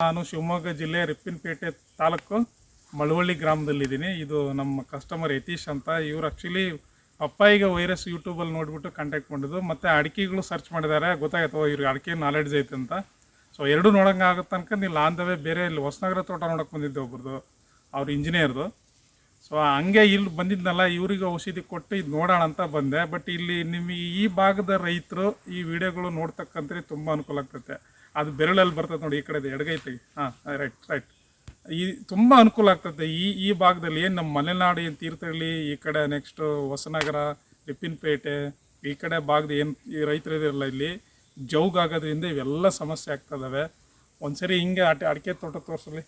ನಾನು ಶಿವಮೊಗ್ಗ ಜಿಲ್ಲೆ ರಿಪ್ಪನ್ಪೇಟೆ ತಾಲೂಕು ಮಳವಳ್ಳಿ ಗ್ರಾಮದಲ್ಲಿದ್ದೀನಿ. ಇದು ನಮ್ಮ ಕಸ್ಟಮರ್ ಯತೀಶ್ ಅಂತ. ಇವರು ಆ್ಯಕ್ಚುಲಿ ಪಪ್ಪಾಯಿಗೆ ವೈರಸ್ ಯೂಟ್ಯೂಬಲ್ಲಿ ನೋಡಿಬಿಟ್ಟು ಕಾಂಟ್ಯಾಕ್ಟ್ ಮಾಡಿದ್ದು. ಮತ್ತು ಅಡಿಕೆಗಳು ಸರ್ಚ್ ಮಾಡಿದ್ದಾರೆ, ಗೊತ್ತಾಯ್ತು ಇವ್ರಿಗೆ ಅಡಿಕೆ ನಾಲೆಡ್ಜ್ ಐತೆ ಅಂತ. ಸೊ ಎರಡೂ ನೋಡೋಂಗೆ ಆಗುತ್ತೆ ಅನ್ಕೊಂಡು ಇಲ್ಲಿ ಆನ್ ದ ವೇ ಬೇರೆ ಇಲ್ಲಿ ಹೊಸನಗರ ತೋಟ ನೋಡೋಕೆ ಬಂದಿದ್ದೆ ಒಬ್ರದ್ದು, ಅವ್ರು ಇಂಜಿನಿಯರ್ದು. ಸೊ ಹಂಗೆ ಇಲ್ಲಿ ಬಂದಿದ್ನಲ್ಲ, ಇವ್ರಿಗೆ ಔಷಧಿ ಕೊಟ್ಟು ಇದು ನೋಡೋಣ ಅಂತ ಬಂದೆ. ಬಟ್ ಇಲ್ಲಿ ನಿಮಗೆ ಈ ಭಾಗದ ರೈತರು ಈ ವಿಡಿಯೋಗಳು ನೋಡ್ತಕ್ಕಂಥ ತುಂಬ ಅನುಕೂಲ ಆಗ್ತೈತೆ. ಅದು ಬೆರಳಲ್ಲಿ ಬರ್ತದೆ ನೋಡಿ, ಈ ಕಡೆ ಎಡಗೈತೆ. ಹಾಂ, ರೈಟ್. ಈ ತುಂಬ ಅನುಕೂಲ ಆಗ್ತದೆ ಈ ಭಾಗದಲ್ಲಿ. ಏನು ನಮ್ಮ ಮಲೆನಾಡು ಏನು ತೀರ್ಥಹಳ್ಳಿ ಈ ಕಡೆ, ನೆಕ್ಸ್ಟು ಹೊಸನಗರ, ರಿಪ್ಪನ್ಪೇಟೆ ಈ ಕಡೆ ಭಾಗದ ಏನು ಈ ರೈತರು ಇದಿರಲ್ಲ, ಇಲ್ಲಿ ಜೌಗಾಗೋದ್ರಿಂದ ಇವೆಲ್ಲ ಸಮಸ್ಯೆ ಆಗ್ತದವೆ. ಒಂದ್ಸರಿ ಹಿಂಗೆ ಅಡಿಕೆ ತೋಟ ತೋರಿಸಲಿ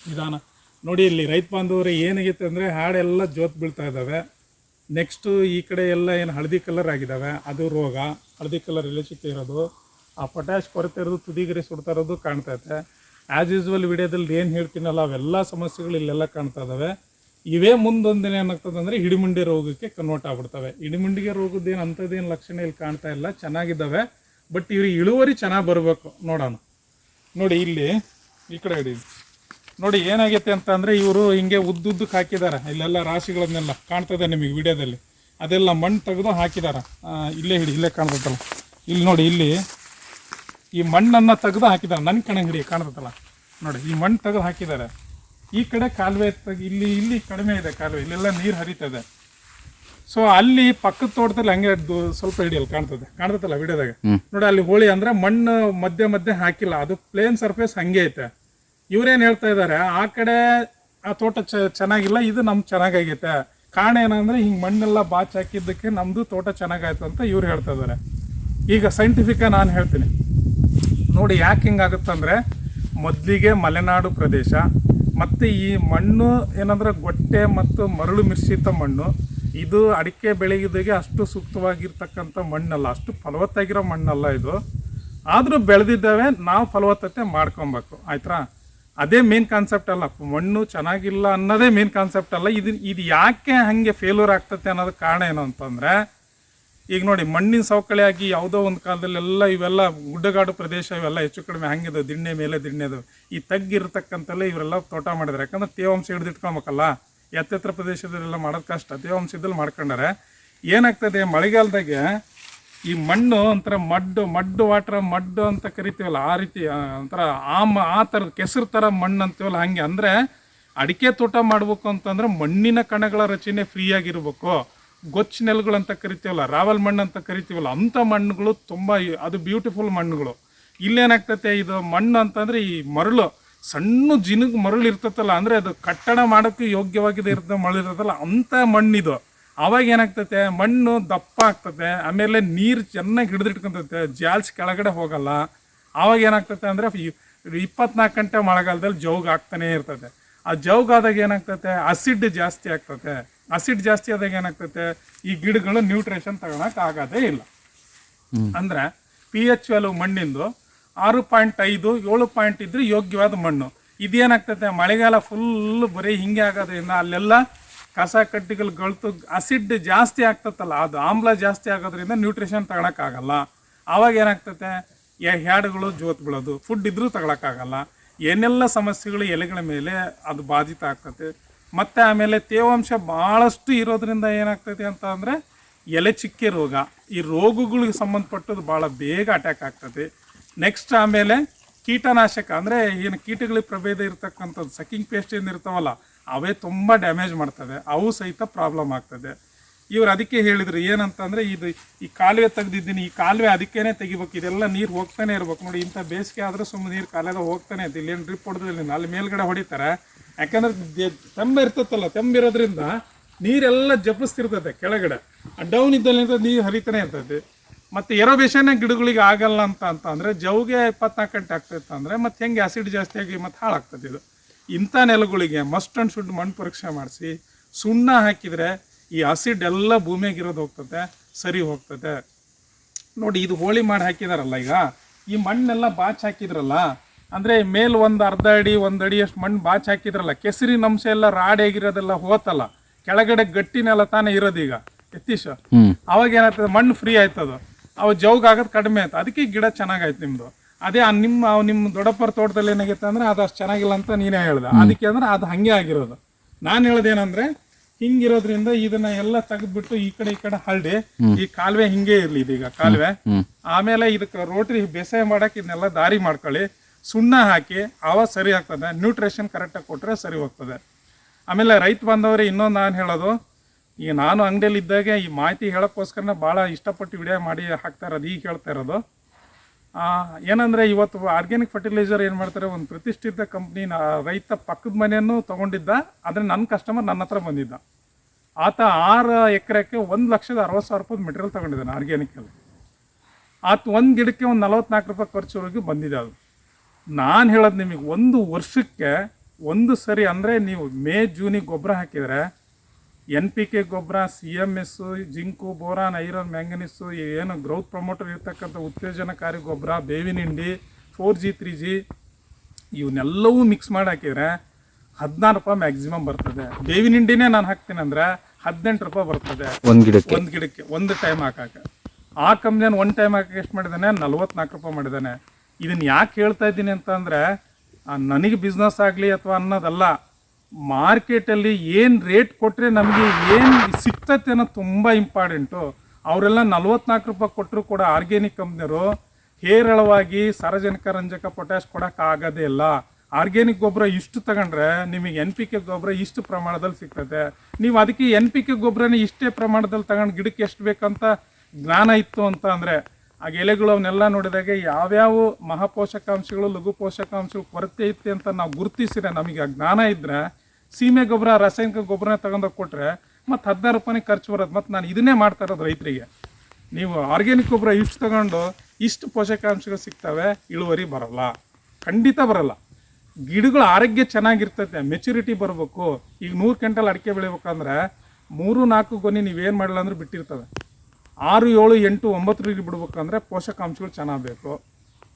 ನಿಧಾನ ನೋಡಿ. ಇಲ್ಲಿ ರೈತ ಬಾಂಧವರು ಏನಾಗೈತೆ ಅಂದರೆ ಹಾಡೆಲ್ಲ ಜೋತ್ ಬೀಳ್ತಾ ಇದ್ದಾವೆ. ನೆಕ್ಸ್ಟು ಈ ಕಡೆ ಎಲ್ಲ ಏನು ಹಳದಿ ಕಲರ್ ಆಗಿದ್ದಾವೆ, ಅದು ರೋಗ. ಹಳದಿ ಕಲರ್ ಎಲೆ ಚಿಕ್ಕ ಇರೋದು, ಆ ಪೊಟ್ಯಾಶ್ ಕೊರತೆ ಇರೋದು, ತುದಿಗರಿ ಸುಡ್ತಾ ಇರೋದು ಕಾಣ್ತೈತೆ. ಆ್ಯಸ್ ಯೂಸ್ವಲ್ ವಿಡಿಯೋದಲ್ಲಿ ಏನು ಹೇಳ್ತೀನಲ್ಲ ಅವೆಲ್ಲ ಸಮಸ್ಯೆಗಳು ಇಲ್ಲೆಲ್ಲ ಕಾಣ್ತಾ ಇದ್ದಾವೆ. ಇವೇ ಮುಂದೊಂದಿನ ಏನಾಗ್ತದೆ ಅಂದರೆ ಹಿಡಿಮುಂಡಿ ರೋಗಕ್ಕೆ ಕನ್ವರ್ಟ್ ಆಗ್ಬಿಡ್ತವೆ. ಹಿಡಿಮುಂಡಿಗೆ ರೋಗದ್ದೇನು ಅಂಥದ್ದೇನು ಲಕ್ಷಣ ಇಲ್ಲಿ ಕಾಣ್ತಾ ಇಲ್ಲ, ಚೆನ್ನಾಗಿದ್ದಾವೆ. ಬಟ್ ಇವ್ರಿಗೆ ಇಳುವರಿ ಚೆನ್ನಾಗಿ ಬರಬೇಕು. ನೋಡೋಣ ನೋಡಿ, ಇಲ್ಲಿ ಈ ಕಡೆ ಹಿಡಿ ನೋಡಿ ಏನಾಗೈತೆ ಅಂತ ಅಂದರೆ, ಇವರು ಹಿಂಗೆ ಉದ್ದುದ್ದಕ್ಕೆ ಹಾಕಿದ್ದಾರೆ. ಇಲ್ಲೆಲ್ಲ ರಾಶಿಗಳನ್ನೆಲ್ಲ ಕಾಣ್ತದೆ ನಿಮಗೆ ವಿಡಿಯೋದಲ್ಲಿ. ಅದೆಲ್ಲ ಮಣ್ಣು ತೆಗೆದು ಹಾಕಿದ್ದಾರೆ. ಇಲ್ಲೇ ಹಿಡಿ, ಇಲ್ಲೇ ಕಾಣ್ತೈತಲ್ಲ, ಇಲ್ಲಿ ನೋಡಿ, ಇಲ್ಲಿ ಈ ಮಣ್ಣನ್ನು ತೆಗೆದು ಹಾಕಿದ್ದಾರೆ. ನನ್ನ ಕಣೆ ಹಿಡಿ, ಕಾಣ್ತೈತಲ್ಲ ನೋಡಿ, ಈ ಮಣ್ಣು ತೆಗೆದು ಹಾಕಿದ್ದಾರೆ. ಈ ಕಡೆ ಕಾಲುವೆ ಇಲ್ಲಿ ಕಡಿಮೆ ಇದೆ ಕಾಲುವೆ, ಇಲ್ಲೆಲ್ಲ ನೀರು ಹರಿತದೆ. ಸೊ ಅಲ್ಲಿ ಪಕ್ಕದ ತೋಟದಲ್ಲಿ ಹಂಗೆ ಸ್ವಲ್ಪ ಹಿಡಿಯಲ್ಲ ಕಾಣ್ತದಲ್ಲ ವಿಡಿಯೋದಾಗ ನೋಡಿ. ಅಲ್ಲಿ ಹೋಳಿ ಅಂದರೆ ಮಣ್ಣು ಮಧ್ಯೆ ಹಾಕಿಲ್ಲ, ಅದು ಪ್ಲೇನ್ ಸರ್ಫೇಸ್ ಹಂಗೆ ಐತೆ. ಇವ್ರೇನು ಹೇಳ್ತಾ ಇದ್ದಾರೆ, ಆ ಕಡೆ ಆ ತೋಟ ಚೆನ್ನಾಗಿಲ್ಲ, ಇದು ನಮ್ಗೆ ಚೆನ್ನಾಗೈತೆ. ಕಾರಣ ಏನಂದರೆ ಹಿಂಗೆ ಮಣ್ಣೆಲ್ಲ ಬಾಚ್ ಹಾಕಿದ್ದಕ್ಕೆ ನಮ್ಮದು ತೋಟ ಚೆನ್ನಾಗಾಯ್ತು ಅಂತ ಇವ್ರು ಹೇಳ್ತಾ ಇದ್ದಾರೆ. ಈಗ ಸೈಂಟಿಫಿಕಾಗಿ ನಾನು ಹೇಳ್ತೀನಿ ನೋಡಿ, ಯಾಕೆ ಹಿಂಗಾಗುತ್ತಂದರೆ, ಮೊದಲಿಗೆ ಮಲೆನಾಡು ಪ್ರದೇಶ ಮತ್ತು ಈ ಮಣ್ಣು ಏನಂದ್ರೆ ಗೊಟ್ಟೆ ಮತ್ತು ಮರಳು ಮಿಶ್ರಿತ ಮಣ್ಣು. ಇದು ಅಡಿಕೆ ಬೆಳೆಯೋದಿಗೆ ಅಷ್ಟು ಸೂಕ್ತವಾಗಿರ್ತಕ್ಕಂಥ ಮಣ್ಣಲ್ಲ, ಅಷ್ಟು ಫಲವತ್ತಾಗಿರೋ ಮಣ್ಣಲ್ಲ ಇದು. ಆದರೂ ಬೆಳೆದಿದ್ದಾವೆ, ನಾವು ಫಲವತ್ತತೆ ಮಾಡ್ಕೊಬೇಕು, ಆಯ್ತಾ? ಅದೇ ಮೇನ್ ಕಾನ್ಸೆಪ್ಟ್ ಅಲ್ಲ. ಮಣ್ಣು ಚೆನ್ನಾಗಿಲ್ಲ ಅನ್ನೋದೇ ಮೇನ್ ಕಾನ್ಸೆಪ್ಟ್ ಅಲ್ಲ. ಇದು ಯಾಕೆ ಹಾಗೆ ಫೇಲ್ಯೂರ್ ಆಗ್ತತೆ ಅನ್ನೋದು ಕಾರಣ ಏನು ಅಂತಂದರೆ, ಈಗ ನೋಡಿ, ಮಣ್ಣಿನ ಸವಕಳಿ ಆಗಿ ಯಾವುದೋ ಒಂದು ಕಾಲದಲ್ಲೆಲ್ಲ ಇವೆಲ್ಲ ಗುಡ್ಡಗಾಡು ಪ್ರದೇಶ ಇವೆಲ್ಲ ಹೆಚ್ಚು ಕಡಿಮೆ ಹಂಗಿದೆ, ದಿಣ್ಣೆ ಮೇಲೆ ದಿಣ್ಣೆದು. ಈ ತಗ್ಗಿರ್ತಕ್ಕಂಥಲ್ಲೇ ಇವರೆಲ್ಲ ತೋಟ ಮಾಡಿದ್ದಾರೆ. ಯಾಕಂದ್ರೆ ತೇವಾಂಶ ಹಿಡಿದಿಟ್ಕೊಬೇಕಲ್ಲ, ಎತ್ತೆತ್ತರ ಪ್ರದೇಶದಲ್ಲೆಲ್ಲ ಮಾಡೋದು ಕಷ್ಟ. ತೇವಾಂಶ ಇದ್ದಲ್ಲಿ ಮಾಡ್ಕೊಂಡಾರೆ. ಏನಾಗ್ತದೆ, ಮಳೆಗಾಲದಾಗೆ ಈ ಮಣ್ಣು ಒಂಥರ ಮಡ್ಡು ವಾಟರ್ ಮಡ್ಡು ಅಂತ ಕರಿತೀವಲ್ಲ, ಆ ರೀತಿ ಒಂಥರ ಆ ಥರದ ಕೆಸರು ಥರ ಮಣ್ಣು ಅಂತೀವಲ್ಲ, ಹಾಗೆ. ಅಂದರೆ ಅಡಿಕೆ ತೋಟ ಮಾಡ್ಬೇಕು ಅಂತಂದ್ರೆ ಮಣ್ಣಿನ ಕಣಗಳ ರಚನೆ ಫ್ರೀಯಾಗಿರ್ಬೇಕು. ಗೊಚ್ಚ ನೆಲಗಳು ಅಂತ ಕರಿತೀವಲ್ಲ, ರಾವಲ್ ಮಣ್ಣು ಅಂತ ಕರಿತೀವಲ್ಲ, ಅಂಥ ಮಣ್ಣುಗಳು ತುಂಬ ಅದು ಬ್ಯೂಟಿಫುಲ್ ಮಣ್ಣುಗಳು. ಇಲ್ಲೇನಾಗ್ತೈತೆ, ಇದು ಮಣ್ಣು ಅಂತಂದರೆ ಈ ಮರಳು ಸಣ್ಣ ಜಿನುಗು ಮರಳು ಇರ್ತೈತಲ್ಲ, ಅಂದರೆ ಅದು ಕಟ್ಟಡ ಮಾಡೋಕ್ಕೆ ಯೋಗ್ಯವಾಗಿದೆ ಮರಳು ಇರ್ತೈತಲ್ಲ, ಅಂಥ ಮಣ್ಣಿದು. ಆವಾಗ ಏನಾಗ್ತೈತೆ, ಮಣ್ಣು ದಪ್ಪ ಆಗ್ತದೆ, ಆಮೇಲೆ ನೀರು ಚೆನ್ನಾಗಿ ಹಿಡಿದಿಟ್ಕೊತೈತೆ, ಜಾಲ್ಸ್ ಕೆಳಗಡೆ ಹೋಗಲ್ಲ. ಆವಾಗ ಏನಾಗ್ತೈತೆ ಅಂದರೆ 24 ಗಂಟೆ ಮಳೆಗಾಲದಲ್ಲಿ ಜೌಗ್ ಆಗ್ತಾನೇ ಇರ್ತದೆ. ಆ ಜೌಗಾದಾಗ ಏನಾಗ್ತೈತೆ, ಅಸಿಡ್ ಜಾಸ್ತಿ ಆಗ್ತದೆ. ಅಸಿಡ್ ಜಾಸ್ತಿ ಆದಾಗ ಏನಾಗ್ತೈತೆ, ಈ ಗಿಡಗಳು ನ್ಯೂಟ್ರಿಷನ್ ತಗೊಳಕ್ ಆಗೋದೇ ಇಲ್ಲ. ಅಂದರೆ pH ವ್ಯಾಲ್ಯೂ ಮಣ್ಣಿಂದು 6.5 7 ಇದ್ರೆ ಯೋಗ್ಯವಾದ ಮಣ್ಣು. ಇದೇನಾಗ್ತೈತೆ, ಮಳೆಗಾಲ ಫುಲ್ ಬರೀ ಹಿಂಗೆ ಆಗೋದ್ರಿಂದ ಅಲ್ಲೆಲ್ಲ ಕಸ ಕಡ್ಡಿಗಳು ಗಳ್ತು ಅಸಿಡ್ ಜಾಸ್ತಿ ಆಗ್ತತ್ತಲ್ಲ, ಅದು ಆಮ್ಲ ಜಾಸ್ತಿ ಆಗೋದ್ರಿಂದ ನ್ಯೂಟ್ರಿಷನ್ ತಗೊಳಕ್ಕಾಗಲ್ಲ. ಆವಾಗ ಏನಾಗ್ತೈತೆ, ಹ್ಯಾಡುಗಳು ಜೋತ್ ಬೀಳೋದು, ಫುಡ್ ಇದ್ರೂ ತಗೊಳಕ್ಕಾಗಲ್ಲ. ಏನೆಲ್ಲ ಸಮಸ್ಯೆಗಳು ಎಲೆಗಳ ಮೇಲೆ ಅದು ಬಾಧಿತ ಆಗ್ತದೆ. ಮತ್ತು ಆಮೇಲೆ ತೇವಾಂಶ ಭಾಳಷ್ಟು ಇರೋದ್ರಿಂದ ಏನಾಗ್ತೈತೆ ಅಂತ ಅಂದರೆ ಎಲೆ ಚಿಕ್ಕೆ ರೋಗ. ಈ ರೋಗಗಳಿಗೆ ಸಂಬಂಧಪಟ್ಟದ್ದು ಭಾಳ ಬೇಗ ಅಟ್ಯಾಕ್ ಆಗ್ತದೆ. ನೆಕ್ಸ್ಟ್ ಆಮೇಲೆ ಕೀಟನಾಶಕ, ಅಂದರೆ ಏನು ಕೀಟಗಳಿಗೆ ಪ್ರಭೇದ ಇರ್ತಕ್ಕಂಥದ್ದು ಸಕ್ಕಿಂಗ್ ಪೇಸ್ಟ್ ಏನು ಇರ್ತಾವಲ್ಲ, ಅವೇ ತುಂಬ ಡ್ಯಾಮೇಜ್ ಮಾಡ್ತವೆ, ಅವು ಸಹಿತ ಪ್ರಾಬ್ಲಮ್ ಆಗ್ತದೆ. ಇವ್ರು ಅದಕ್ಕೆ ಹೇಳಿದ್ರು ಏನಂತಂದರೆ, ಈ ಕಾಲುವೆ ತೆಗ್ದಿದ್ದೀನಿ, ಈ ಕಾಲುವೆ ಅದಕ್ಕೇ ತೆಗಿಬೇಕು, ಇದೆಲ್ಲ ನೀರು ಹೋಗ್ತಾನೆ ಇರ್ಬೇಕು. ನೋಡಿ, ಇಂಥ ಬೇಸಿಗೆ ಆದರೆ ಸುಮ್ಮನೆ ನೀರು ಕಾಲುವೆ ಹೋಗ್ತಾನೆ ಇತ್ತು. ಇಲ್ಲೇನು ಡ್ರಿಪ್ ಹೊಡೆದ್ರಿಲ್ಲ, ಅಲ್ಲಿ ಮೇಲ್ಗಡೆ ಹೊಡಿತಾರೆ. ಯಾಕಂದ್ರೆ ತೆಂಬ ಇರ್ತತ್ತಲ್ಲ, ತೆಂಬಿರೋದ್ರಿಂದ ನೀರೆಲ್ಲ ಜಪಿಸ್ತಿರ್ತದೆ ಕೆಳಗಡೆ. ಡೌನ್ ಇದ್ದಲ್ಲಿಂದ ನೀರು ಹರಿತಾನೆ ಇರ್ತೈತಿ. ಮತ್ತು ಏರೋಬೇಷನ್ನೇ ಗಿಡಗಳಿಗೆ ಆಗಲ್ಲ ಅಂತ ಅಂದರೆ ಜೌಗೆ 24 ಗಂಟೆ ಆಗ್ತೈತೆ ಅಂದರೆ ಮತ್ತೆ ಹೆಂಗೆ ಆ್ಯಸಿಡ್ ಜಾಸ್ತಿ ಆಗಿ ಮತ್ತೆ ಹಾಳಾಗ್ತದೆ. ಇದು ಇಂಥ ನೆಲಗಳಿಗೆ ಮಸ್ಟ್ ಆ್ಯಂಡ್ ಶುಡ್ ಮಣ್ಣು ಪರೀಕ್ಷೆ ಮಾಡಿಸಿ ಸುಣ್ಣ ಹಾಕಿದರೆ ಈ ಆಸಿಡ್ ಎಲ್ಲ ಭೂಮಿಯಾಗಿರೋದು ಹೋಗ್ತದೆ, ಸರಿ ಹೋಗ್ತದೆ. ನೋಡಿ, ಇದು ಹೋಳಿ ಮಾಡಿ ಹಾಕಿದಾರಲ್ಲ, ಈಗ ಈ ಮಣ್ಣೆಲ್ಲ ಬಾಚ್ ಹಾಕಿದ್ರಲ್ಲ, ಅಂದರೆ ಮೇಲೆ ಒಂದು ಅರ್ಧ ಅಡಿ 1 ಅಡಿಯಷ್ಟು ಮಣ್ಣು ಬಾಚ್ ಹಾಕಿದ್ರಲ್ಲ, ಕೆಸರಿನ ಅಂಶ ಎಲ್ಲ ರಾಡಿಯಾಗಿರೋದೆಲ್ಲ ಹೋತಲ್ಲ, ಕೆಳಗಡೆ ಗಟ್ಟಿನೆಲ್ಲ ತಾನೇ ಇರೋದೀಗ ಯತೀಶ್. ಅವಾಗ ಏನಾಗ್ತದೆ, ಮಣ್ಣು ಫ್ರೀ ಆಯ್ತದು, ಅವು ಜೌಗ್ ಆಗೋದು ಕಡಿಮೆ ಆಯ್ತು, ಅದಕ್ಕೆ ಗಿಡ ಚೆನ್ನಾಗಾಯ್ತು ನಿಮ್ಮದು. ಅದೇ ನಿಮ್ಮ ದೊಡ್ಡಪ್ಪರ ತೋಟದಲ್ಲಿ ಏನಾಗೈತೆ ಅಂದ್ರೆ ಅದು ಅಷ್ಟು ಚೆನ್ನಾಗಿಲ್ಲ ಅಂತ ನೀನೇ ಹೇಳ್ದೆ. ಅದಕ್ಕೆ ಅಂದ್ರೆ ಅದು ಹಂಗೆ ಆಗಿರೋದು. ನಾನು ಹೇಳೋದೇನಂದ್ರೆ ಹಿಂಗಿರೋದ್ರಿಂದ ಇದನ್ನ ಎಲ್ಲ ತೆಗೆದ್ಬಿಟ್ಟು ಈ ಕಡೆ ಹರಡಿ ಈ ಕಾಲುವೆ ಹಿಂಗೆ ಇರ್ಲಿ ಇದೀಗ ಕಾಲುವೆ. ಆಮೇಲೆ ಇದಕ್ಕೆ ರೋಟ್ರಿ ಬೇಸಾಯ ಮಾಡಕ್ಕೆ ಇದನ್ನೆಲ್ಲ ದಾರಿ ಮಾಡ್ಕೊಳ್ಳಿ, ಸುಣ್ಣ ಹಾಕಿ ಅವಾಗ ಸರಿ ಆಗ್ತದೆ. ನ್ಯೂಟ್ರಿಷನ್ ಕರೆಕ್ಟಾಗಿ ಕೊಟ್ಟರೆ ಸರಿ ಹೋಗ್ತದೆ. ಆಮೇಲೆ ರೈತ ಬಾಂಧವರೇ ಇನ್ನೊಂದು ನಾನು ಹೇಳೋದು, ಈಗ ನಾನು ಅಂಗಡಿಯಲ್ಲಿ ಇದ್ದಾಗ ಈ ಮಾಹಿತಿ ಹೇಳೋಕ್ಕೋಸ್ಕರನೇ ಭಾಳ ಇಷ್ಟಪಟ್ಟು ವಿಡಿಯೋ ಮಾಡಿ ಹಾಕ್ತಾ ಇರೋದು. ಈಗ ಹೇಳ್ತಾ ಇರೋದು ಏನಂದರೆ, ಇವತ್ತು ಆರ್ಗ್ಯಾನಿಕ್ ಫರ್ಟಿಲೈಸರ್ ಏನು ಮಾಡ್ತಾರೆ, ಒಂದು ಪ್ರತಿಷ್ಠಿತ ಕಂಪ್ನಿ ರೈತ ಪಕ್ಕದ ಮನೆಯನ್ನು ತೊಗೊಂಡಿದ್ದ. ಆದರೆ ನನ್ನ ಕಸ್ಟಮರ್ ನನ್ನ ಹತ್ರ ಬಂದಿದ್ದ. ಆತ 6 ಎಕರೆಗೆ 1,60,000 ರೂಪಾಯಿ ಮೆಟೀರಿಯಲ್ ತೊಗೊಂಡಿದ್ದಾನೆ ಆರ್ಗ್ಯಾನಿಕಲ್ಲಿ. ಆತ ಒಂದು ಗಿಡಕ್ಕೆ ಒಂದು 44 ರೂಪಾಯಿ ಖರ್ಚುವರೆಗೂ ಬಂದಿದೆ. ಅದು ನಾನು ಹೇಳೋದು ನಿಮಗೆ, ಒಂದು ವರ್ಷಕ್ಕೆ ಒಂದು ಸರಿ ಅಂದರೆ ನೀವು ಮೇ ಜೂನಿಗೆ ಗೊಬ್ಬರ ಹಾಕಿದರೆ NPK ಗೊಬ್ಬರ, CMS, zinc, boron, iron, manganese, ಏನು ಗ್ರೌತ್ ಪ್ರಮೋಟರ್ ಇರ್ತಕ್ಕಂಥ ಉತ್ತೇಜನಕಾರಿ ಗೊಬ್ಬರ, ಬೇವಿನ ಹಿಂಡಿ, 4G 3G ಇವನ್ನೆಲ್ಲವೂ ಮಿಕ್ಸ್ ಮಾಡಿ ಹಾಕಿದರೆ 16 ರೂಪಾಯಿ ಮ್ಯಾಕ್ಸಿಮಮ್ ಬರ್ತದೆ. ಬೇವಿನ ಹಿಂಡಿನೇ ನಾನು ಹಾಕ್ತೀನಿ ಅಂದರೆ 18 ರೂಪಾಯಿ ಬರ್ತದೆ ಒಂದು ಗಿಡಕ್ಕೆ ಒಂದು ಟೈಮ್ ಹಾಕಕ್ಕೆ. ಆ ಕಂಪ್ನಿಯನ್ನು ಒಂದು ಟೈಮ್ ಹಾಕಕ್ಕೆ ಎಷ್ಟು ಮಾಡಿದ್ದಾನೆ, 44 ರೂಪಾಯಿ ಮಾಡಿದ್ದಾನೆ. ಇದನ್ನು ಯಾಕೆ ಹೇಳ್ತಾ ಇದ್ದೀನಿ ಅಂತಂದರೆ, ನನಗೆ ಬಿಸ್ನೆಸ್ ಆಗಲಿ ಅಥವಾ ಅನ್ನೋದಲ್ಲ, ಮಾರ್ಕೆಟಲ್ಲಿ ಏನು ರೇಟ್ ಕೊಟ್ಟರೆ ನಮಗೆ ಏನು ಸಿಗ್ತೈತೆ ಅನ್ನೋದು ತುಂಬ ಇಂಪಾರ್ಟೆಂಟು. ಅವರೆಲ್ಲ 44 ರೂಪಾಯಿ ಕೊಟ್ಟರು ಕೂಡ ಆರ್ಗ್ಯಾನಿಕ್ ಕಂಪ್ನಿಯವರು ಹೇರಳವಾಗಿ ಸಾರಜನಕ, ರಂಜಕ, ಪೊಟ್ಯಾಶ್ ಕೊಡೋಕ್ಕಾಗೋದೇ ಇಲ್ಲ. ಆರ್ಗ್ಯಾನಿಕ್ ಗೊಬ್ಬರ ಇಷ್ಟು ತಗೊಂಡ್ರೆ ನಿಮಗೆ NPK ಗೊಬ್ಬರ ಇಷ್ಟು ಪ್ರಮಾಣದಲ್ಲಿ ಸಿಗ್ತದೆ. ನೀವು ಅದಕ್ಕೆ NPK ಗೊಬ್ಬರನೇ ಇಷ್ಟೇ ಪ್ರಮಾಣದಲ್ಲಿ ತಗೊಂಡು ಗಿಡಕ್ಕೆ ಎಷ್ಟು ಬೇಕಂತ ಜ್ಞಾನ ಇತ್ತು ಅಂತ ಅಂದರೆ, ಆ ಎಲೆಗಳು ಅವನ್ನೆಲ್ಲ ನೋಡಿದಾಗ ಯಾವ್ಯಾವ ಮಹಾಪೋಷಕಾಂಶಗಳು, ಲಘು ಪೋಷಕಾಂಶಗಳು ಕೊರತೆ ಐತೆ ಅಂತ ನಾವು ಗುರುತಿಸಿದ್ರೆ, ನಮಗೆ ಆ ಜ್ಞಾನ ಇದ್ದರೆ ಸೀಮೆ ಗೊಬ್ಬರ, ರಾಸಾಯನಿಕ ಗೊಬ್ಬರನ ತಗೊಂಡೋಗಿ ಕೊಟ್ಟರೆ ಮತ್ತು 16 ರೂಪಾಯಿ ಖರ್ಚು ಬರೋದು. ಮತ್ತು ನಾನು ಇದನ್ನೇ ಮಾಡ್ತಾ ಇರೋದು ರೈತರಿಗೆ. ನೀವು ಆರ್ಗ್ಯಾನಿಕ್ ಗೊಬ್ಬರ ಇಷ್ಟು ತಗೊಂಡು ಇಷ್ಟು ಪೋಷಕಾಂಶಗಳು ಸಿಗ್ತವೆ, ಇಳುವರಿ ಬರೋಲ್ಲ, ಖಂಡಿತ ಬರೋಲ್ಲ. ಗಿಡಗಳ ಆರೋಗ್ಯ ಚೆನ್ನಾಗಿರ್ತೈತೆ, ಮೆಚುರಿಟಿ ಬರಬೇಕು. ಈಗ 100 ಕ್ವಿಂಟಲ್ ಅಡಿಕೆ ಬೆಳಿಬೇಕಂದ್ರೆ 3-4 ಗೊನೆ ನೀವೇನು ಮಾಡಿಲ್ಲ ಅಂದ್ರೆ ಬಿಟ್ಟಿರ್ತವೆ. 6, 7, 8, 9 ರೀತಿ ಬಿಡ್ಬೇಕಂದ್ರೆ ಪೋಷಕಾಂಶಗಳು ಚೆನ್ನಾಗಿ ಬೇಕು,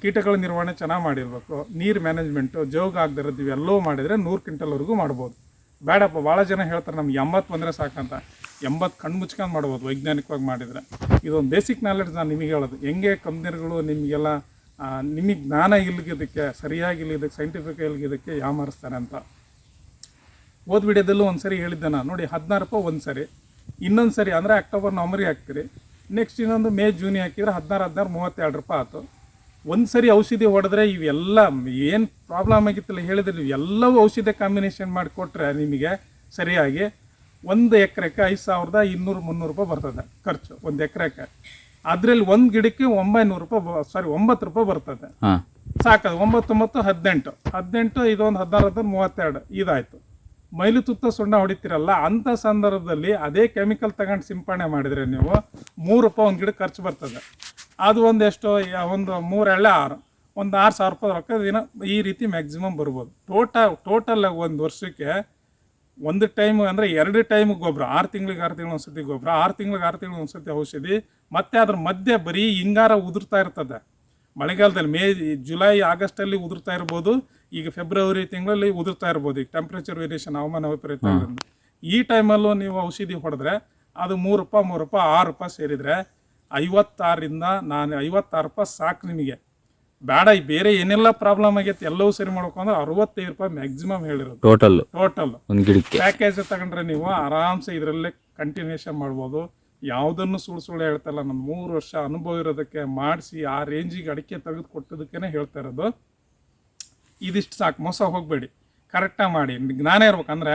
ಕೀಟಗಳ ನಿರ್ವಹಣೆ ಚೆನ್ನಾಗಿ ಮಾಡಿರಬೇಕು, ನೀರು ಮ್ಯಾನೇಜ್ಮೆಂಟು, ಜೋಗ ಆಗದಿರೋದು ಇವೆಲ್ಲವೂ ಮಾಡಿದರೆ 100 ಕ್ವಿಂಟಲ್ವರೆಗೂ ಮಾಡ್ಬೋದು. ಬೇಡಪ್ಪ, ಭಾಳ ಜನ ಹೇಳ್ತಾರೆ ನಮ್ಗೆ 80 ಬಂದರೆ ಸಾಕಂತ. 80 ಕಣ್ಣು ಮುಚ್ಕೊಂಡು ಮಾಡ್ಬೋದು ವೈಜ್ಞಾನಿಕವಾಗಿ ಮಾಡಿದರೆ. ಇದೊಂದು ಬೇಸಿಕ್ ನಾಲೆಡ್ಜ್ ನಾನು ನಿಮಗೆ ಹೇಳೋದು. ಹೆಂಗೆ ಕಂಪ್ನಿಗಳು ನಿಮಗೆಲ್ಲ ನಿಮಗೆ ಜ್ಞಾನ ಇಲ್ಗಿದ್ದಕ್ಕೆ, ಸರಿಯಾಗಿ ಇಲ್ಲಿದ್ದಕ್ಕೆ, ಸೈಂಟಿಫಿಕ್ ಇಲ್ಗಿದ್ದಕ್ಕೆ ಯಾಮಾರಿಸ್ತಾರೆ ಅಂತ. ಓದ್ ವಿಡಿಯೋದಲ್ಲೂ ಒಂದು ಸರಿ ಹೇಳಿದ್ದೆ ನಾನು, ನೋಡಿ 16 ರೂಪಾಯಿ ಒಂದು ಸರಿ, ಇನ್ನೊಂದು ಸರಿ ಅಂದರೆ ಅಕ್ಟೋಬರ್ ನವಂಬರಿಗೆ ಹಾಕ್ತೀರಿ, ನೆಕ್ಸ್ಟ್ ಇನ್ನೊಂದು ಮೇ ಜೂನಿಗೆ ಹಾಕಿದರೆ 16 32 ರೂಪಾಯಿ ಆಯ್ತು. ಒಂದು ಸರಿ ಔಷಧಿ ಹೊಡೆದ್ರೆ ಇವೆಲ್ಲ ಏನು ಪ್ರಾಬ್ಲಮ್ ಆಗಿತ್ತಲ್ಲ ಹೇಳಿದ್ರೆ, ಇವೆಲ್ಲವೂ ಔಷಧಿ ಕಾಂಬಿನೇಷನ್ ಮಾಡಿಕೊಟ್ರೆ ನಿಮಗೆ ಸರಿಯಾಗಿ 1 ಎಕರೆಗೆ 5,200-300 ರೂಪಾಯಿ ಬರ್ತದೆ ಖರ್ಚು ಒಂದು ಎಕರೆಗೆ. ಅದರಲ್ಲಿ ಒಂದು ಗಿಡಕ್ಕೆ 900 ರೂಪಾಯಿ 9 ರೂಪಾಯಿ ಬರ್ತದೆ. ಸಾಕದು 9, 9, 18 ಇದೊಂದು 16, 32 ಇದಾಯಿತು. ಮೈಲು ತುತ್ತ ಸುಣ್ಣ ಹೊಡಿತೀರಲ್ಲ, ಅಂಥ ಸಂದರ್ಭದಲ್ಲಿ ಅದೇ ಕೆಮಿಕಲ್ ತಗೊಂಡು ಸಿಂಪಡಣೆ ಮಾಡಿದರೆ ನೀವು 3 ರೂಪಾಯಿ ಒಂದು ಗಿಡಕ್ಕೆ ಖರ್ಚು ಬರ್ತದೆ. ಅದು ಒಂದು ಎಷ್ಟು, ಒಂದು 3 ಎಳ್ಳೆ 6, ಒಂದು 6,000 ರೂಪಾಯಿ ರೊಕ್ಕ ದಿನ ಈ ರೀತಿ ಮ್ಯಾಕ್ಸಿಮಮ್ ಬರ್ಬೋದು. ಟೋಟಲ್ ಒಂದು ವರ್ಷಕ್ಕೆ ಒಂದು ಟೈಮ್ ಅಂದರೆ 2 ಟೈಮ್ ಗೊಬ್ಬರ, 6 ತಿಂಗಳಿಗೆ 6 ತಿಂಗಳು ಒಂದ್ಸತಿ ಗೊಬ್ಬರ, 6 ತಿಂಗಳಿಗೆ 6 ತಿಂಗಳು ಒಂದ್ಸತಿ ಔಷಧಿ, ಮತ್ತು ಅದ್ರ ಮಧ್ಯೆ ಬರೀ ಹಿಂಗಾರ ಉದುರ್ತಾ ಇರ್ತದೆ. ಮಳೆಗಾಲದಲ್ಲಿ ಮೇ, ಜುಲೈ, ಆಗಸ್ಟಲ್ಲಿ ಉದುರ್ತಾ ಇರ್ಬೋದು, ಈಗ ಫೆಬ್ರವರಿ ತಿಂಗಳಲ್ಲಿ ಉದುರ್ತಾ ಇರ್ಬೋದು. ಈಗ ಟೆಂಪ್ರೇಚರ್ ವೇರಿಯೇಷನ್, ಹವಾಮಾನ ವೈಪರೀತ್ಯ ಇರೋದ್ರಿಂದ ಈ ಟೈಮಲ್ಲೂ ನೀವು ಔಷಧಿ ಹೊಡೆದ್ರೆ ಅದು 3 ರೂಪಾಯಿ 6 ರೂಪಾಯಿ ಸೇರಿದರೆ 56 ರೂಪಾಯಿ ಸಾಕು ನಿಮಗೆ. ಬೇಡ ಬೇರೆ ಏನೆಲ್ಲ ಪ್ರಾಬ್ಲಮ್ ಆಗೈತೆ ಎಲ್ಲವೂ ಸರಿ ಮಾಡ್ಬೇಕು ಅಂದ್ರೆ 65 ರೂಪಾಯಿ ಮ್ಯಾಕ್ಸಿಮಮ್ ಹೇಳಿರೋದು ಟೋಟಲ್ ಒಂದು ಗಿಡಕ್ಕೆ. ಪ್ಯಾಕೇಜ್ ತಗೊಂಡ್ರೆ ನೀವು ಆರಾಮ್ಸೆ ಇದರಲ್ಲೇ ಕಂಟಿನ್ಯೂಷನ್ ಮಾಡ್ಬೋದು. ಯಾವುದನ್ನು ಸುಳ್ಳು ಹೇಳ್ತಾಯಿಲ್ಲ, ನಾನು 3 ವರ್ಷ ಅನುಭವ ಇರೋದಕ್ಕೆ ಮಾಡಿಸಿ ಆ ರೇಂಜಿಗೆ ಅಡಿಕೆ ತೆಗೆದು ಕೊಟ್ಟೋದಕ್ಕೇ ಹೇಳ್ತಾ ಇರೋದು. ಇದಿಷ್ಟು ಸಾಕು, ಮೋಸ ಹೋಗಬೇಡಿ, ಕರೆಕ್ಟಾಗಿ ಮಾಡಿ. ಜ್ಞಾನ ಇರ್ಬೇಕಂದ್ರೆ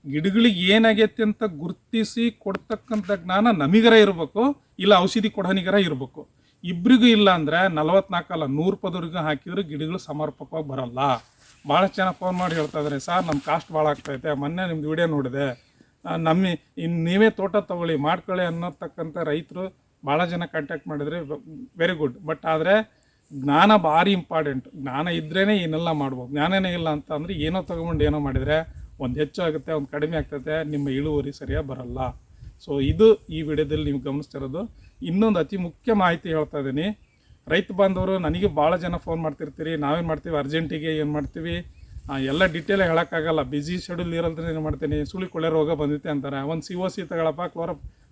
ಗಿಡಗಳಿಗೆ ಏನಾಗೈತೆ ಅಂತ ಗುರುತಿಸಿ ಕೊಡ್ತಕ್ಕಂಥ ಜ್ಞಾನ ನಮಗರ ಇರಬೇಕು, ಇಲ್ಲ ಔಷಧಿ ಕೊಡೋನಿಗರ ಇರಬೇಕು. ಇಬ್ಬರಿಗೂ ಇಲ್ಲ ಅಂದರೆ 44 ಅಲ್ಲ 100 ರೂಪಾಯಿವರೆಗೂ ಹಾಕಿದ್ರೆ ಗಿಡಗಳು ಸಮರ್ಪಕವಾಗಿ ಬರೋಲ್ಲ. ಭಾಳ ಜನ ಫೋನ್ ಮಾಡಿ ಹೇಳ್ತಾ ಇದ್ದಾರೆ, ಸರ್ ನಮ್ಮ ಕಾಸ್ಟ್ ಭಾಳ ಆಗ್ತೈತೆ, ಮೊನ್ನೆ ನಿಮ್ದು ವಿಡಿಯೋ ನೋಡಿದೆ, ನೀವೇ ತೋಟ ತೊಗೊಳ್ಳಿ ಮಾಡ್ಕೊಳ್ಳಿ ಅನ್ನೋತಕ್ಕಂಥ ರೈತರು ಭಾಳ ಜನ ಕಾಂಟ್ಯಾಕ್ಟ್ ಮಾಡಿದರೆ ವೆರಿ ಗುಡ್. ಬಟ್ ಆದರೆ ಜ್ಞಾನ ಭಾರಿ ಇಂಪಾರ್ಟೆಂಟ್. ಜ್ಞಾನ ಇದ್ರೇ ಏನೆಲ್ಲ ಮಾಡ್ಬೋದು. ಜ್ಞಾನನೇ ಇಲ್ಲ ಅಂತ ಅಂದರೆ ಏನೋ ತೊಗೊಂಡು ಏನೋ ಮಾಡಿದರೆ ಒಂದು ಹೆಚ್ಚು ಆಗುತ್ತೆ, ಒಂದು ಕಡಿಮೆ ಆಗ್ತೈತೆ, ನಿಮ್ಮ ಇಳುವರಿ ಸರಿಯಾಗಿ ಬರೋಲ್ಲ. ಸೊ ಇದು ಈ ವಿಡಿಯೋದಲ್ಲಿ ನೀವು ಗಮನಿಸ್ತಿರೋದು. ಇನ್ನೊಂದು ಅತಿ ಮುಖ್ಯ ಮಾಹಿತಿ ಹೇಳ್ತಾ ಇದ್ದೀನಿ, ರೈತ ಬಾಂಧವರು ನನಗೆ ಭಾಳ ಜನ ಫೋನ್ ಮಾಡ್ತಿರ್ತೀರಿ, ನಾವೇನು ಮಾಡ್ತೀವಿ ಅರ್ಜೆಂಟಿಗೆ ಏನು ಮಾಡ್ತೀವಿ ಎಲ್ಲ ಡೀಟೇಲ್ ಹೇಳೋಕ್ಕಾಗಲ್ಲ, ಬಿಸಿ ಶೆಡ್ಯೂಲ್ ಇರೋದ್ರೆ ಏನು ಮಾಡ್ತೀನಿ, ಸುಳಿ ಕೊಳೆ ರೋಗ ಬಂದಿತ್ತೆ ಅಂತಾರೆ, ಒಂದು COC ತಗೊಳಪ್ಪ,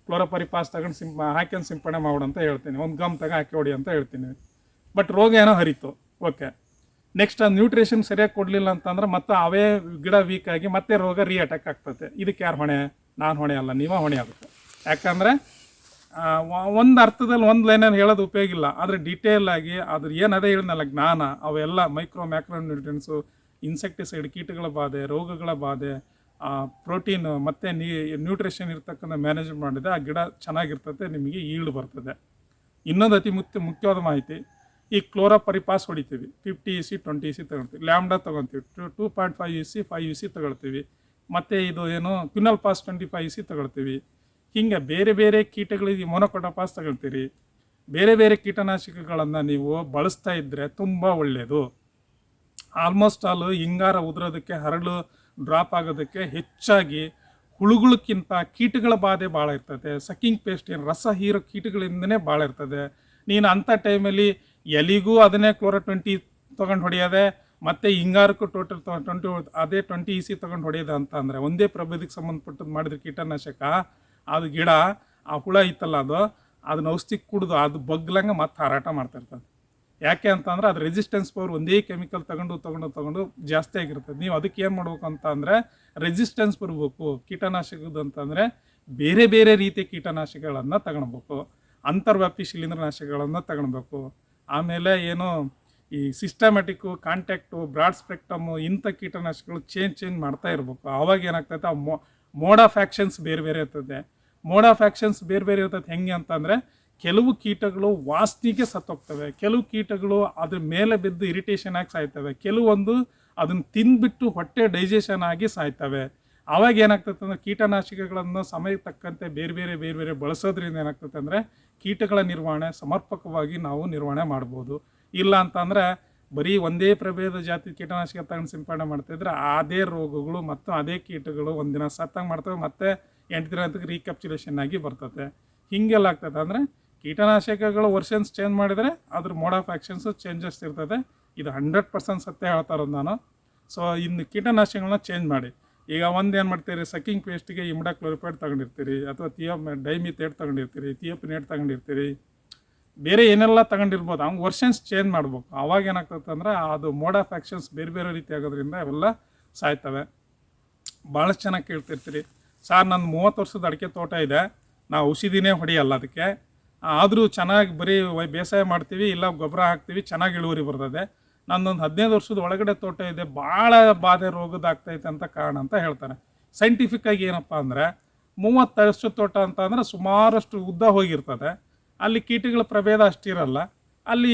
ಕ್ಲೋರೋಪರಿಪಾಸ್ ತಗೊಂಡು ಹಾಕ್ಯಂಡು ಸಿಂಪಡಣೆ ಮಾಡು ಅಂತ ಹೇಳ್ತೀನಿ, ಒಂದು ಗಮ್ ಹಾಕಿ ಹೊಡಿ ಅಂತ ಹೇಳ್ತೀನಿ. ಬಟ್ ರೋಗ ಏನೋ ಹರಿತು, ಓಕೆ. ನೆಕ್ಸ್ಟ್ ಆ ನ್ಯೂಟ್ರಿಷನ್ ಸರಿಯಾಗಿ ಕೊಡಲಿಲ್ಲ ಅಂತಂದ್ರೆ ಮತ್ತೆ ಅವೇ ಗಿಡ ವೀಕ್ ಆಗಿ ಮತ್ತೆ ರೋಗ ಅಟ್ಯಾಕ್ ಆಗ್ತದೆ. ಇದಕ್ಕೆ ಯಾರು ಹೊಣೆ? ನಾನು ಹೊಣೆ ಅಲ್ಲ, ನೀವೇ ಹೊಣೆ ಆಗುತ್ತೆ. ಯಾಕಂದರೆ ಒಂದು ಅರ್ಥದಲ್ಲಿ ಒಂದು ಲೈನಲ್ಲಿ ಹೇಳೋದು ಉಪಯೋಗ ಇಲ್ಲ, ಆದರೆ ಡೀಟೇಲ್ ಆಗಿ ಅದ್ರ ಏನು ಅದೇ ಹೇಳಿದ್ನಲ್ಲ ಜ್ಞಾನ, ಅವೆಲ್ಲ ಮೈಕ್ರೋ ಮ್ಯಾಕ್ರೋ ನ್ಯೂಟ್ರಿಯೆಂಟ್ಸು, ಇನ್ಸೆಕ್ಟಿಸೈಡ್, ಕೀಟಗಳ ಬಾಧೆ, ರೋಗಗಳ ಬಾಧೆ, ಪ್ರೋಟೀನ್ ಮತ್ತು ನ್ಯೂಟ್ರಿಷನ್ ಇರ್ತಕ್ಕಂಥ ಮ್ಯಾನೇಜ್ಮೆಂಟ್ ಮಾಡಿದೆ ಆ ಗಿಡ ಚೆನ್ನಾಗಿರ್ತದೆ, ನಿಮಗೆ ಈಲ್ಡ್ ಬರ್ತದೆ. ಇನ್ನೊಂದು ಅತಿ ಮುಖ್ಯವಾದ ಮಾಹಿತಿ, ಈ ಕ್ಲೋರೋಪರಿಪಾಸ್ ಹೊಡಿತೀವಿ, 50 EC 20 EC ತಗೊಳ್ತೀವಿ, ಲ್ಯಾಂಬ್ಡಾ ತೊಗೊತೀವಿ, 2.5 EC 5 EC ತಗೊಳ್ತೀವಿ, ಮತ್ತು ಇದು ಏನು ಕ್ವಿನಲ್ಪಾಸ್ 25 EC ತಗೊಳ್ತೀವಿ. ಹಿಂಗೆ ಬೇರೆ ಬೇರೆ ಕೀಟಗಳಿಗೆ ಮೊನೊಕೊಟೋಪಾಸ್ ತಗೊಳ್ತೀರಿ. ಬೇರೆ ಬೇರೆ ಕೀಟನಾಶಕಗಳನ್ನು ನೀವು ಬಳಸ್ತಾ ಇದ್ದರೆ ತುಂಬ ಒಳ್ಳೆಯದು. ಆಲ್ಮೋಸ್ಟ್ ಆಲ್ ಹಿಂಗಾರ ಉದುರೋದಕ್ಕೆ, ಹರಳು ಡ್ರಾಪ್ ಆಗೋದಕ್ಕೆ ಹೆಚ್ಚಾಗಿ ಹುಳುಗಳಕ್ಕಿಂತ ಕೀಟಗಳ ಬಾಧೆ ಭಾಳ ಇರ್ತದೆ. ಸಕ್ಕಿಂಗ್ ಪೇಸ್ಟ್ ಏನು ರಸ ಹೀರೋ ಕೀಟಗಳಿಂದನೇ ಭಾಳ ಇರ್ತದೆ. ನೀನು ಅಂಥ ಟೈಮಲ್ಲಿ ಎಲಿಗೂ ಅದನ್ನೇ ಕ್ಲೋರೋ 20 ತೊಗೊಂಡು ಹೊಡೆಯೋದೆ, ಮತ್ತು ಹಿಂಗಾರಕ್ಕೂ ಟೋಟಲ್ 20 ಅದೇ 20 EC ತೊಗೊಂಡು ಹೊಡೆಯೋದು ಅಂತ ಅಂದರೆ ಒಂದೇ ಪ್ರಭೇದಕ್ಕೆ ಸಂಬಂಧಪಟ್ಟದ್ದು ಮಾಡಿದ್ರೆ ಕೀಟನಾಶಕ, ಅದು ಗಿಡ ಆ ಹುಳ ಇತ್ತಲ್ಲ ಅದನ್ನ ಔಷಧಿ ಕುಡಿದು ಅದು ಬಗ್ಲಂಗೆ ಮತ್ತೆ ಹಾರಾಟ ಮಾಡ್ತಾ ಇರ್ತದೆ. ಯಾಕೆ ಅಂತಂದ್ರೆ ಅದು ರೆಸಿಸ್ಟೆನ್ಸ್ ಪವರ್ ಒಂದೇ ಕೆಮಿಕಲ್ ತಗೊಂಡು ಜಾಸ್ತಿ ಆಗಿರ್ತದೆ. ನೀವು ಅದಕ್ಕೆ ಏನು ಮಾಡ್ಬೇಕು ಅಂತ ಅಂದರೆ ರೆಸಿಸ್ಟೆನ್ಸ್ ಬರಬೇಕು ಕೀಟನಾಶಕದ್ದು ಅಂತಂದರೆ ಬೇರೆ ಬೇರೆ ರೀತಿಯ ಕೀಟನಾಶಕಗಳನ್ನು ತಗೊಳ್ಬೇಕು. ಅಂತರ್ವ್ಯಾಪಿ ಶಿಲೀಂಧ್ರನಾಶಕಗಳನ್ನು ತಗೊಳ್ಬೇಕು. ಆಮೇಲೆ ಏನು ಈ ಸಿಸ್ಟಮ್ಯಾಟಿಕ್ಕು, ಕಾಂಟ್ಯಾಕ್ಟು, ಬ್ರಾಡ್ ಸ್ಪೆಕ್ಟ್ರಮ್ಮು ಇಂಥ ಕೀಟನಾಶಕಗಳು ಚೇಂಜ್ ಮಾಡ್ತಾ ಇರಬೇಕು. ಆವಾಗ ಏನಾಗ್ತೈತೆ, ಆ ಮೋಡ್ ಆಫ್ ಆ್ಯಕ್ಷನ್ಸ್ ಬೇರೆ ಬೇರೆ ಇರ್ತದೆ. ಮೋಡ್ ಆಫ್ ಆ್ಯಕ್ಷನ್ಸ್ ಬೇರೆ ಬೇರೆ ಇರ್ತದೆ. ಹೆಂಗೆ ಅಂತಂದರೆ ಕೆಲವು ಕೀಟಗಳು ವಾಸನೆಗೆ ಸತ್ತೋಗ್ತವೆ, ಕೆಲವು ಕೀಟಗಳು ಅದ್ರ ಮೇಲೆ ಬಿದ್ದು ಇರಿಟೇಷನ್ ಆಗಿ ಸಾಯ್ತವೆ, ಕೆಲವೊಂದು ಅದನ್ನು ತಿಂದ್ಬಿಟ್ಟು ಹೊಟ್ಟೆ ಡೈಜೆಷನ್ ಆಗಿ ಸಾಯ್ತವೆ. ಆವಾಗ ಏನಾಗ್ತದೆ ಅಂದರೆ ಕೀಟನಾಶಕಗಳನ್ನು ಸಮಯಕ್ಕೆ ತಕ್ಕಂತೆ ಬೇರೆ ಬೇರೆ ಬಳಸೋದ್ರಿಂದ ಏನಾಗ್ತದೆ ಅಂದರೆ ಕೀಟಗಳ ನಿರ್ವಹಣೆ ಸಮರ್ಪಕವಾಗಿ ನಾವು ನಿರ್ವಹಣೆ ಮಾಡ್ಬೋದು. ಇಲ್ಲ ಅಂತಂದರೆ ಬರೀ ಒಂದೇ ಪ್ರಭೇದ ಜಾತಿ ಕೀಟನಾಶಕ ತಗೊಂಡು ಸಿಂಪಡಣೆ ಮಾಡ್ತಾಯಿದ್ರೆ ಅದೇ ರೋಗಗಳು ಮತ್ತು ಅದೇ ಕೀಟಗಳು ಒಂದಿನ ಸತ್ತಂಗೆ ಮಾಡ್ತವೆ, ಮತ್ತು 8 ದಿನಕ್ಕೆ ರೀಕ್ಯಾಪ್ಚುಲೇಷನ್ ಆಗಿ ಬರ್ತದೆ. ಹೀಗೆಲ್ಲ ಆಗ್ತದೆ. ಅಂದರೆ ಕೀಟನಾಶಕಗಳು ವರ್ಷನ್ಸ್ ಚೇಂಜ್ ಮಾಡಿದರೆ ಅದ್ರ ಮೋಡ್ ಆಫ್ ಆ್ಯಕ್ಷನ್ಸು ಚೇಂಜಸ್ ಇರ್ತದೆ. ಇದು 100% ಸತ್ಯ ಹೇಳ್ತಾ ಇರೋದು ನಾನು. ಸೊ ಇನ್ನು ಕೀಟನಾಶಕಗಳನ್ನ ಚೇಂಜ್ ಮಾಡಿ. ಈಗ ಏನು ಮಾಡ್ತೀರಿ, ಸಕ್ಕಿಂಗ್ ಪೇಸ್ಟಿಗೆ ಇಮಿಡಾಕ್ಲೋರಿಪೈಡ್ ತಗೊಂಡಿರ್ತೀರಿ, ಅಥವಾ ಡೈಮಿಥೇಟ್ ತಗೊಂಡಿರ್ತೀರಿ, ಥಿಯೋಪಿನೇಟ್ ತಗೊಂಡಿರ್ತೀರಿ, ಬೇರೆ ಏನೆಲ್ಲ ತಗೊಂಡಿರ್ಬೋದು. ಅವ್ನು ವರ್ಷನ್ಸ್ ಚೇಂಜ್ ಮಾಡ್ಬೇಕು. ಅವಾಗ ಏನಾಗ್ತದೆ ಅಂದರೆ ಅದು ಮೋಡ್ ಆಫ್ ಆ್ಯಕ್ಷನ್ಸ್ ಬೇರೆ ಬೇರೆ ರೀತಿ ಆಗೋದ್ರಿಂದ ಅವೆಲ್ಲ ಸಾಯ್ತವೆ. ಭಾಳಷ್ಟು ಚೆನ್ನಾಗಿ ಕೇಳ್ತಿರ್ತೀರಿ, ಸಾರ್ ನನ್ನ 30 ವರ್ಷದ ಅಡಿಕೆ ತೋಟ ಇದೆ, ನಾವು ಔಷಧಿನೇ ಹೊಡೆಯಲ್ಲ ಅದಕ್ಕೆ, ಆದರೂ ಚೆನ್ನಾಗಿ ಬರೀ ಬೇಸಾಯ ಮಾಡ್ತೀವಿ, ಇಲ್ಲ ಗೊಬ್ಬರ ಹಾಕ್ತೀವಿ, ಚೆನ್ನಾಗಿ ಇಳುವರಿ ಬರ್ತದೆ. ನನ್ನೊಂದು 15 ವರ್ಷದ ಒಳಗಡೆ ತೋಟ ಇದೆ, ಭಾಳ ಬಾಧೆ ರೋಗದಾಗ್ತೈತೆ ಅಂತ ಕಾರಣ ಅಂತ ಹೇಳ್ತಾರೆ. ಸೈಂಟಿಫಿಕ್ಕಾಗಿ ಏನಪ್ಪ ಅಂದರೆ 30 ವರ್ಷದ ತೋಟ ಅಂತ ಅಂದರೆ ಸುಮಾರಷ್ಟು ಉದ್ದ ಹೋಗಿರ್ತದೆ, ಅಲ್ಲಿ ಕೀಟಗಳ ಪ್ರಭೇದ ಅಷ್ಟಿರಲ್ಲ, ಅಲ್ಲಿ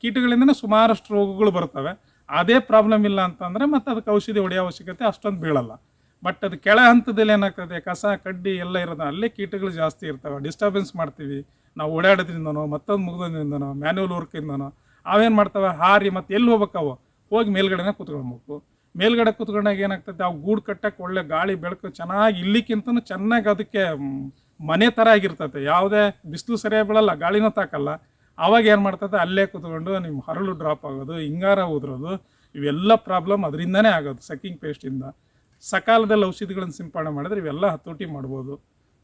ಕೀಟಗಳಿಂದನೇ ಸುಮಾರಷ್ಟು ರೋಗಗಳು ಬರ್ತವೆ. ಅದೇ ಪ್ರಾಬ್ಲಮ್ ಇಲ್ಲ ಅಂತಂದರೆ ಮತ್ತು ಅದಕ್ಕೆ ಔಷಧಿ ಹೊಡೆಯೋ ಅವಶ್ಯಕತೆ ಅಷ್ಟೊಂದು ಬೀಳಲ್ಲ. ಬಟ್ ಅದು ಕೆಳ ಹಂತದಲ್ಲಿ ಏನಾಗ್ತದೆ, ಕಸ ಕಡ್ಡಿ ಎಲ್ಲ ಇರೋದು, ಅಲ್ಲೇ ಕೀಟಗಳು ಜಾಸ್ತಿ ಇರ್ತವೆ, ಡಿಸ್ಟರ್ಬೆನ್ಸ್ ಮಾಡ್ತೀವಿ ನಾವು ಓಡಾಡೋದ್ರಿಂದನೋ ಮತ್ತೊಂದು ಮುಗಿದೋದ್ರಿಂದನೋ ಮ್ಯಾನ್ಯುವಲ್ ವರ್ಕಿಂದನೋ. ಅವೇನು ಮಾಡ್ತವೆ, ಹಾರಿ ಮತ್ತು ಎಲ್ಲಿ ಹೋಗ್ಬೇಕವು ಹೋಗಿ ಮೇಲ್ಗಡೆನೇ ಕೂತ್ಕೊಳ್ಬೇಕು. ಮೇಲ್ಗಡೆ ಕೂತ್ಕೊಂಡಾಗ ಏನಾಗ್ತದೆ, ಅವು ಗೂಡು ಕಟ್ಟಕ್ಕೆ ಒಳ್ಳೆ ಗಾಳಿ ಬೆಳಕು ಚೆನ್ನಾಗಿ ಇಲ್ಲಿಕ್ಕಿಂತನೂ ಚೆನ್ನಾಗಿ ಅದಕ್ಕೆ ಮನೆ ಥರ ಆಗಿರ್ತದೆ. ಯಾವುದೇ ಬಿಸಿಲು ಸರಿಯಾಗಿ ಬೀಳಲ್ಲ, ಗಾಳಿನೂ ತಾಕಲ್ಲ. ಆವಾಗ ಏನು ಮಾಡ್ತದೆ, ಅಲ್ಲೇ ಕೂತ್ಕೊಂಡು ನಿಮ್ಮ ಹರಳು ಡ್ರಾಪ್ ಆಗೋದು, ಹಿಂಗಾರ ಉದುರೋದು, ಇವೆಲ್ಲ ಪ್ರಾಬ್ಲಮ್ ಅದರಿಂದನೇ ಆಗೋದು ಸಕ್ಕಿಂಗ್ ಪೇಸ್ಟಿಂದ. ಸಕಾಲದಲ್ಲಿ ಔಷಧಿಗಳನ್ನು ಸಿಂಪಡಣೆ ಮಾಡಿದ್ರೆ ಇವೆಲ್ಲ ಹತೋಟಿ ಮಾಡ್ಬೋದು.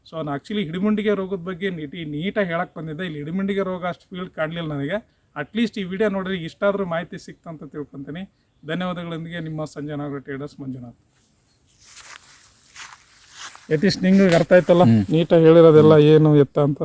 ಸೊ ನಾನು ಆ್ಯಕ್ಚುಲಿ ಹಿಡಿಮುಂಡಿಗೆ ರೋಗದ ಬಗ್ಗೆ ನೀಟಾಗಿ ಹೇಳಕ್ಕೆ ಬಂದಿದ್ದೆ. ಇಲ್ಲಿ ಹಿಡಿಮುಂಡಿಗೆ ರೋಗ ಅಷ್ಟು ಫೀಲ್ಡ್ ಕಾಣಲಿಲ್ಲ ನನಗೆ. ಅಟ್ಲೀಸ್ಟ್ ಈ ವಿಡಿಯೋ ನೋಡಿದ್ರೆ ಇಷ್ಟಾದರೂ ಮಾಹಿತಿ ಸಿಕ್ತಂತ ತಿಳ್ಕೊತೀನಿ. ಧನ್ಯವಾದಗಳೊಂದಿಗೆ ನಿಮ್ಮ ಸಂಜನಾ ಟ್ರೇಡರ್ಸ್ ಮಂಜುನಾಥ್. ಯತೀಶ್, ನಿಂಗೆ ಅರ್ಥ ಆಯ್ತಲ್ಲ ನೀಟಾಗಿ ಹೇಳಿರೋದೆಲ್ಲ ಏನು ಎತ್ತ ಅಂತ?